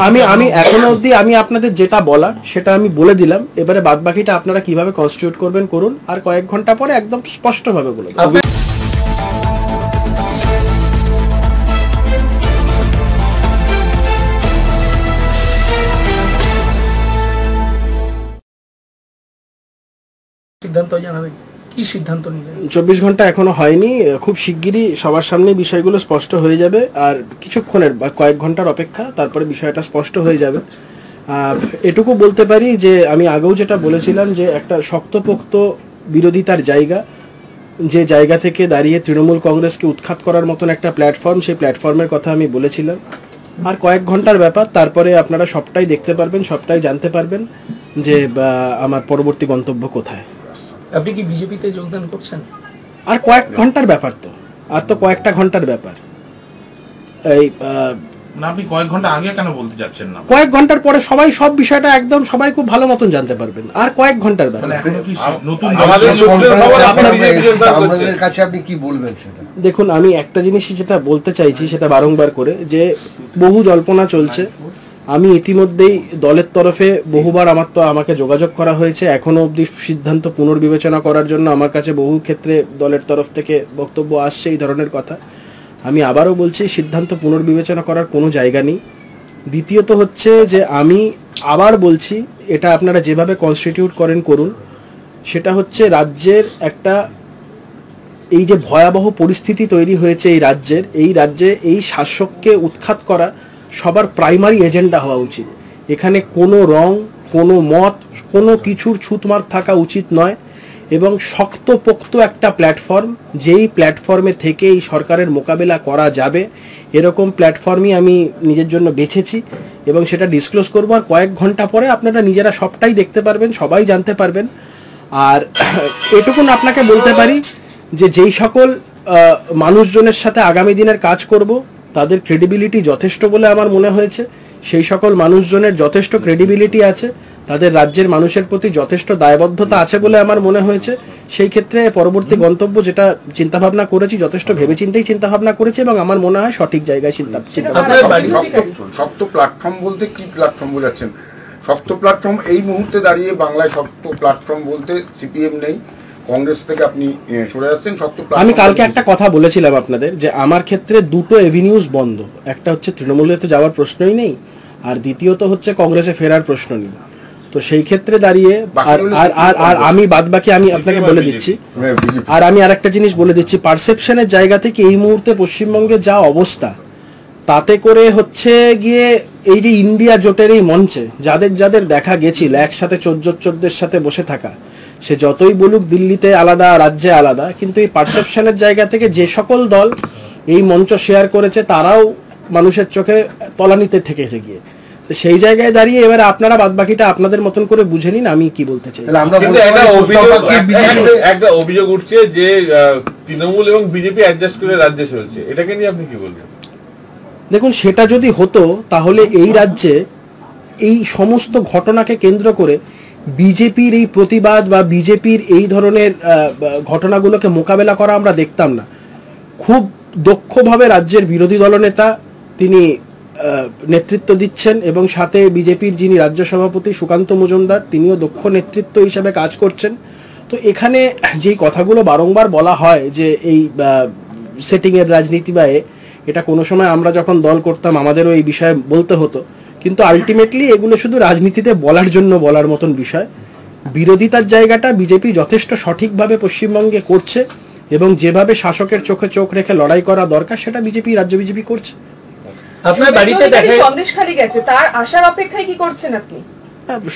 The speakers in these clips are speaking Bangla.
আমি আমি এখনো অবধি আমি আপনাদের যেটা বলা সেটা আমি বলে দিলাম, এবারে বাদ বাকিটা আপনারা কিভাবে কনস্টিটিউট করবেন করুন, আর কয়েক ঘন্টা পরে একদম স্পষ্টভাবে বলে দেব। সিদ্ধান্ত জানাবেন, কি সিদ্ধান্ত নিলেন? 24 ঘন্টা এখনো হয়নি, খুব শিগগিরই সবার সামনে বিষয়গুলো স্পষ্ট হয়ে যাবে, আর কিছুক্ষণের বা কয়েক ঘন্টার অপেক্ষা, তারপরে বিষয়টা স্পষ্ট হয়ে যাবে। এটুকু বলতে পারি যে আমি আগেও যেটা বলেছিলাম যে একটা শক্তপোক্ত বিরোধিতার জায়গা, যে জায়গা থেকে দাঁড়িয়ে তৃণমূল কংগ্রেসকে উৎখাত করার মতন একটা প্ল্যাটফর্ম, সেই প্ল্যাটফর্মের কথা আমি বলেছিলাম। আর কয়েক ঘন্টার ব্যাপার, তারপরে আপনারা সবটাই দেখতে পারবেন, সবটাই জানতে পারবেন যে আমার পরবর্তী গন্তব্য কোথায়। আপনি কি বিজেপিতে যোগদান করছেন? আর কয়েক ঘন্টার ব্যাপার তো, আর তো কয়েকটা ঘন্টার ব্যাপার। এই না, আপনি কয়েক ঘন্টা আগে কেন বলতে যাচ্ছেন না? কয়েক ঘন্টার পরে সবাই সব বিষয়টা একদম সবাই খুব ভালো মতন জানতে পারবেন, আর কয়েক ঘন্টার ব্যাপার। দেখুন, আমি একটা জিনিস যেটা বলতে চাইছি সেটা বারংবার করে, যে বহু জল্পনা চলছে। আমি ইতিমধ্যেই দলের তরফে বহুবার আমাকে যোগাযোগ করা হয়েছে, এখনো অবধি সিদ্ধান্ত পুনর্বিবেচনা করার জন্য আমার কাছে বহু ক্ষেত্রে দলের তরফ থেকে বক্তব্য আসছে এই ধরনের কথা। আমি আবারও বলছি, সিদ্ধান্ত পুনর্বিবেচনা করার কোনো জায়গা নেই। দ্বিতীয়ত হচ্ছে যে আমি আবার বলছি, এটা আপনারা যেভাবে কনস্টিটিউট করেন করুন, সেটা হচ্ছে রাজ্যের একটা এই যে ভয়াবহ পরিস্থিতি তৈরি হয়েছে এই রাজ্যে এই শাসককে উৎখাত করা সবার প্রাইমারি এজেন্ডা হওয়া উচিত। এখানে কোনো রং, কোনো মত, কোনো কিছুর ছুতমার্ক থাকা উচিত নয়, এবং শক্তপোক্ত একটা প্ল্যাটফর্ম, যেই প্ল্যাটফর্মে থেকে এই সরকারের মোকাবেলা করা যাবে, এরকম প্ল্যাটফর্মই আমি নিজের জন্য বেছেছি এবং সেটা ডিসক্লোজ করবো। আর কয়েক ঘন্টা পরে আপনারা নিজেরা সবটাই দেখতে পারবেন, সবাই জানতে পারবেন। আর এটুকুন আপনাকে বলতে পারি যে যেই সকল মানুষজনের সাথে আগামী দিনের কাজ করব, তাদের ক্রেডিবিলিটি যথেষ্ট বলে আমার মনে হয়েছে। সেই সকল মানুষজনের যথেষ্ট ক্রেডিবিলিটি আছে, তাদের রাজ্যের মানুষের প্রতি যথেষ্ট দায়বদ্ধতা আছে বলে আমার মনে হয়েছে। সেই ক্ষেত্রে পরবর্তী গন্তব্য যেটা চিন্তাভাবনা করেছি, যথেষ্ট ভেবেচিন্তেই চিন্তাভাবনা করেছি, এবং আমার মনে হয় সঠিক জায়গায় শক্ত প্ল্যাটফর্ম বলতে কি প্ল্যাটফর্ম বোঝাচ্ছেন? শক্ত প্ল্যাটফর্ম এই মুহূর্তে দাঁড়িয়ে বাংলায় শক্ত প্ল্যাটফর্ম বলতে সিপিএম নেই, কংগ্রেস থেকে আপনি সরে যাচ্ছেন। আমি কালকে একটা কথা বলেছিলাম আপনাদের, যে আমার ক্ষেত্রে দুটো এভিনিউজ বন্ধ, একটা হচ্ছে তৃণমূলে তো যাওয়ার প্রশ্নই নেই, আর দ্বিতীয়ত হচ্ছে কংগ্রেসে ফেরার প্রশ্ন নেই। তো সেই ক্ষেত্রে দাঁড়িয়ে আর আমি বাদবাকি আমি আপনাকে বলে দিচ্ছি। আর আমি আরেকটা জিনিস বলে দিচ্ছি, পারসেপশনের জায়গা থেকে এই মুহূর্তে পশ্চিমবঙ্গের যা অবস্থা, তাতে করে হচ্ছে গিয়ে এই যে ইন্ডিয়া জোটের এই মঞ্চে যাদের যাদের দেখা গেছিল একসাথে 14 সাথে বসে থাকা, সে যতই বলুক দিল্লিতে আলাদা, রাজ্যে আলাদা, কিন্তু এই পারসেপশনের জায়গা থেকে যে সকল দল এই মঞ্চ শেয়ার করেছে, তারাও মানুষের চোখে তলানিতে থেকেছে গিয়ে। তো সেই জায়গায় দাঁড়িয়ে এবারে আপনারা বাদবাকিটা আপনাদের মতন করে বুঝে নিন আমি কি বলতে চাই। একটা অভিযোগ উঠছে যে তৃণমূল এবং বিজেপি অ্যাডজাস্ট করে রাজ্যে চলছে, এটাকে নিয়ে আপনি কি বলবেন? দেখুন, সেটা যদি হতো তাহলে এই রাজ্যে এই সমস্ত ঘটনাকে কেন্দ্র করে বিজেপির এই প্রতিবাদ বা বিজেপির এই ধরনের ঘটনাগুলোকে মোকাবেলা করা আমরা দেখতাম না। খুব দক্ষভাবে রাজ্যের বিরোধী দলনেতা তিনি নেতৃত্ব দিচ্ছেন, এবং সাথে বিজেপির যিনি রাজ্য সভাপতি সুকান্ত মজুমদার, তিনিও দক্ষ নেতৃত্ব হিসাবে কাজ করছেন। তো এখানে যেই কথাগুলো বারংবার বলা হয় যে এই সেটিংয়ের রাজনীতি বা এটা কোনো সময় আমরা যখন দল করতাম আমাদেরও এই বিষয়ে বলতে হতো, কিন্তু আলটিমেটলি এগুলো শুধু রাজনীতিতে বলার জন্য বলার মতন বিষয়। বিরোধিতার জায়গাটা বিজেপি যথেষ্ট সঠিকভাবে পশ্চিমবঙ্গে করছে, এবং যেভাবে শাসকের চোখে চোখ রেখে লড়াই করা দরকার সেটা বিজেপি, রাজ্য বিজেপি করছে। আপনার বাড়িতে সন্দেশখালী গেছে, তার আশার অপেক্ষায় কি করছেন আপনি?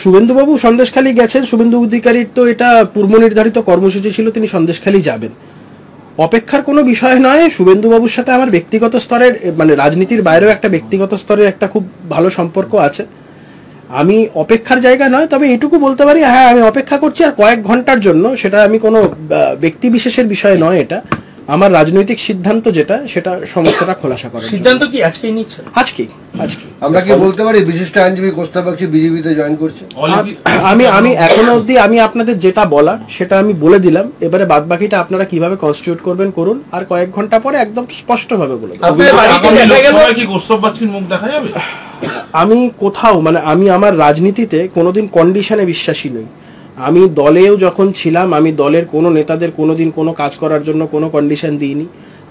শুভেন্দুবাবু সন্দেশখালী গেছেন, শুভেন্দু অধিকারীর তো এটা পূর্ব নির্ধারিত কর্মসূচি ছিল, তিনি সন্দেশখালী যাবেন। অপেক্ষার কোনো বিষয় নয়। শুভেন্দুবাবুর সাথে আমার ব্যক্তিগত স্তরের, মানে রাজনীতির বাইরেও একটা ব্যক্তিগত স্তরের একটা খুব ভালো সম্পর্ক আছে। আমি অপেক্ষার জায়গা নয়, তবে এটুকু বলতে পারি, হ্যাঁ আমি অপেক্ষা করছি, আর কয়েক ঘন্টার জন্য। সেটা আমি কোনো ব্যক্তি বিশেষের বিষয় নয়, এটা আমার রাজনৈতিক সিদ্ধান্ত, যেটা সেটা সমস্তটা খোলাসা করার সিদ্ধান্ত কি আজকেই নিচ্ছে? আজকেই। আমরা কি বলতে পারি বিশিষ্ট আইনজীবী কোস্তা বাগচি বিজেপিতে জয়েন করছে? আমি এখনো অবধি আমি আপনাদের যেটা বলা সেটা আমি বলে দিলাম, এবারে বাদ বাকিটা আপনারা কিভাবে কনস্টিটিউট করবেন করুন, আর কয়েক ঘন্টা পরে একদম স্পষ্টভাবে বলে দেব। আমি কোথাও মানে আমি আমার রাজনীতিতে কোনোদিন কন্ডিশনে বিশ্বাসী নই। আমি দলেও যখন ছিলাম আমি দলের কোনো নেতাদের কোনোদিন কোনো কাজ করার জন্য কোনো কন্ডিশন দিইনি।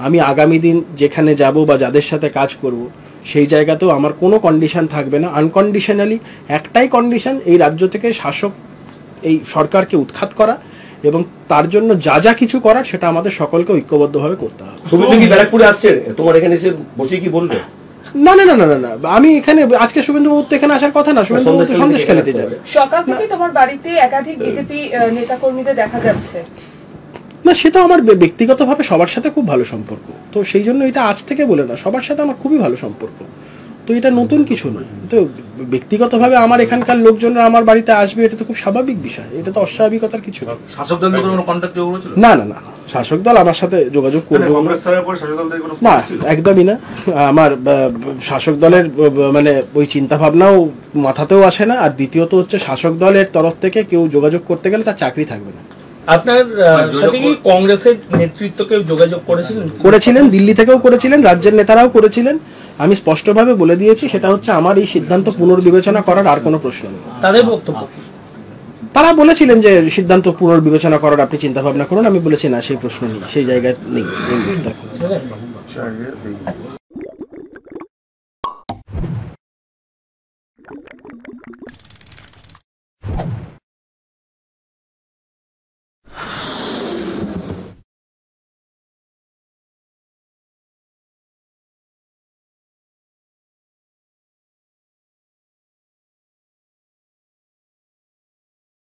আমি আগামী দিন যেখানে যাব বা যাদের সাথে কাজ করব সেই জায়গাতেও আমার কোনো কন্ডিশন থাকবে না। আনকন্ডিশনালি একটাই কন্ডিশন, এই রাজ্য থেকে শাসক এই সরকারকে উৎখাত করা এবং তার জন্য যা যা কিছু করার সেটা আমাদের সকলকে ঐক্যবদ্ধভাবে করতে হবে। শুভেন্দু কি ব্যারাকপুরে আসছে তোমার এখানে এসে বসে কি বলবে? না না না না না, আমি এখানে আজকে শুভেন্দুবাবু তো এখানে আসার কথা না, শুভেন্দুবাবু তো সন্দেশখালীতে যাবে। সকাল থেকে তোমার বাড়িতে একাধিক বিজেপি নেতাকর্মীদের দেখা যাচ্ছে। না, সেটা আমার ব্যক্তিগতভাবে সবার সাথে খুব ভালো সম্পর্ক, তো সেই জন্য এটা আজ থেকে বলে না, সবার সাথে আমার খুবই ভালো সম্পর্ক, তো এটা নতুন কিছু নয়। তো ব্যক্তিগতভাবে আমার এখানকার লোকজনরা আমার বাড়িতে আসবে, এটা তো খুব স্বাভাবিক বিষয়, এটা তো অস্বাভাবিকতার কিছু না। শাসক দলের কোনো কন্ট্যাক্ট হয়েছিল? না না না, শাসক দল আমার সাথে যোগাযোগ করবে না, একদমই না। আমার শাসক দলের মানে ওই চিন্তা ভাবনাও মাথাতেও আসে না। আর দ্বিতীয়ত হচ্ছে শাসক দলের তরফ থেকে কেউ যোগাযোগ করতে গেলে তার চাকরি থাকবে না। আপনার সাথে কি কংগ্রেসের নেতৃত্বকে যোগাযোগ করেছিলেন, দিল্লি থেকেও করেছিলেন, রাজ্যের নেতারাও করেছিলেন। আমি স্পষ্টভাবে বলে দিয়েছি সেটা হচ্ছে আমার এই সিদ্ধান্ত পুনর্বিবেচনা করার আর কোনো প্রশ্ন নেই। তাদের বক্তব্য, তারা বলেছিলেন যে সিদ্ধান্ত পুনর্বিবেচনা করার আপনি চিন্তা ভাবনা করুন। আমি বলেছি না, সেই প্রশ্ন নেই, সেই জায়গায় নেই।